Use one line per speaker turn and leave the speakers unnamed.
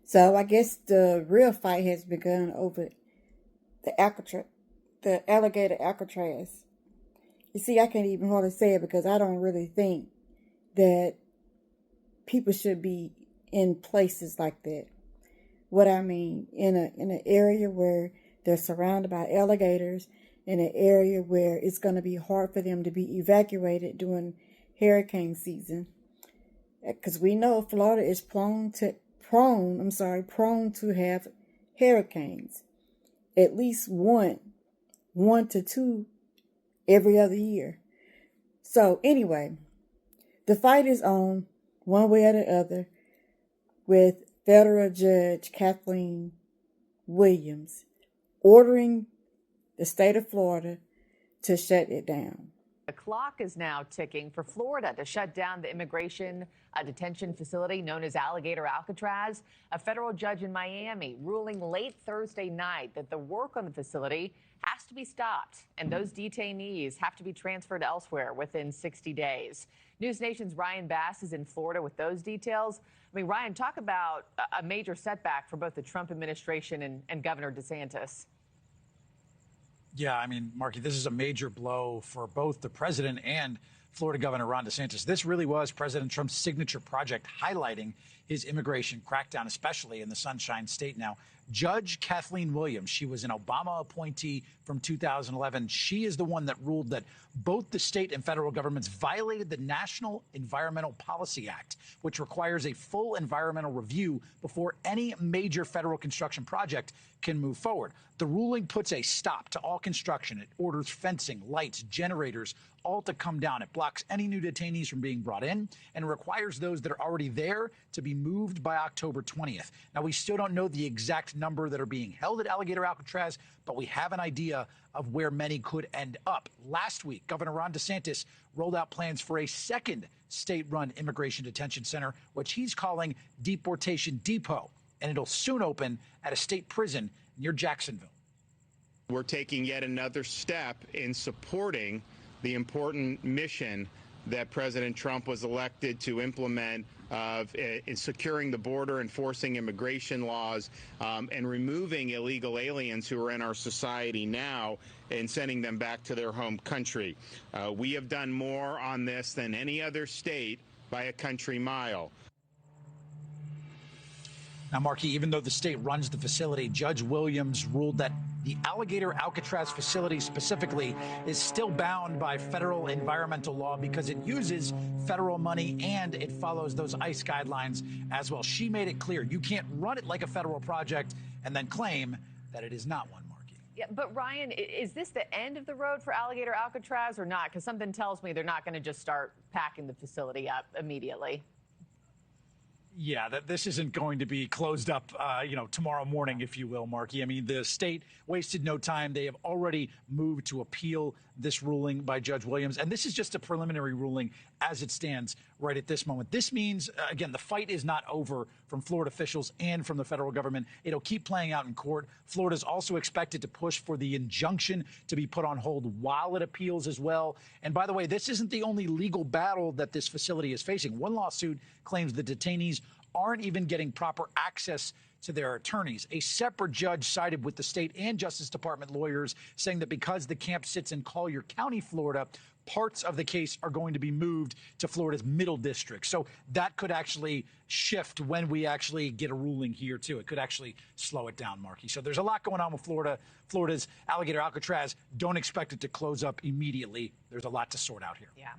So I guess the real fight has begun over the Alligator Alcatraz. You see, I can't even hardly say it because I don't really think that people should be in places like that. What I mean, in an area where they're surrounded by alligators, in an area where it's going to be hard for them to be evacuated during hurricane season, because we know Florida is prone to have hurricanes, at least one to two every other year. So anyway, the fight is on one way or the other with federal Judge Kathleen Williams ordering the state of Florida to shut it down.
The clock is now ticking for Florida to shut down the immigration detention facility known as Aligator Alcatraz. A federal judge in Miami ruling late Thursday night that the work on the facility has to be stopped and those detainees have to be transferred elsewhere within 60 days. News Nation's Ryan Bass is in Florida with those details. I mean, Ryan, talk about a major setback for both the Trump administration and Governor DeSantis.
Yeah, I mean, Marky, this is a major blow for both the president and Florida Governor Ron DeSantis. This really was President Trump's signature project, highlighting his immigration crackdown, especially in the Sunshine State. Now, Judge Kathleen Williams, she was an Obama appointee from 2011. She is the one that ruled that both the state and federal governments violated the National Environmental Policy Act, which requires a full environmental review before any major federal construction project can move forward. The ruling puts a stop to all construction. It orders fencing, lights, generators, all to come down. It blocks any new detainees from being brought in and requires those that are already there to be moved by October 20th. Now, we still don't know the exact number that are being held at Alligator Alcatraz, but we have an idea of where many could end up. Last week, Governor Ron DeSantis rolled out plans for a second state-run immigration detention center, which he's calling Deportation Depot, and it'll soon open at a state prison near Jacksonville.
We're taking yet another step in supporting the important mission that President Trump was elected to implement in securing the border, enforcing immigration laws, and removing illegal aliens who are in our society now and sending them back to their home country. We have done more on this than any other state by a country mile.
Now, Marky, even though the state runs the facility, Judge Williams ruled that the Alligator Alcatraz facility specifically is still bound by federal environmental law because it uses federal money and it follows those ICE guidelines as well. She made it clear you can't run it like a federal project and then claim that it is not one, Marky.
Yeah, but Ryan, is this the end of the road for Alligator Alcatraz or not? Because something tells me they're not going to just start packing the facility up immediately.
Yeah, that this isn't going to be closed up, tomorrow morning, if you will, Marky. I mean, the state wasted no time. They have already moved to appeal this ruling by Judge Williams. And this is just a preliminary ruling as it stands right at this moment. This means, again, the fight is not over from Florida officials and from the federal government. It'll keep playing out in court. Florida is also expected to push for the injunction to be put on hold while it appeals as well. And by the way, this isn't the only legal battle that this facility is facing. One lawsuit claims the detainees aren't even getting proper access to their attorneys. A separate judge sided with the state and Justice Department lawyers, saying that because the camp sits in Collier County, Florida, parts of the case are going to be moved to Florida's Middle District. So that could actually shift when we actually get a ruling here, too. It could actually slow it down, Marky. So there's a lot going on with Florida. Florida's Alligator Alcatraz, don't expect it to close up immediately. There's a lot to sort out here.
Yeah.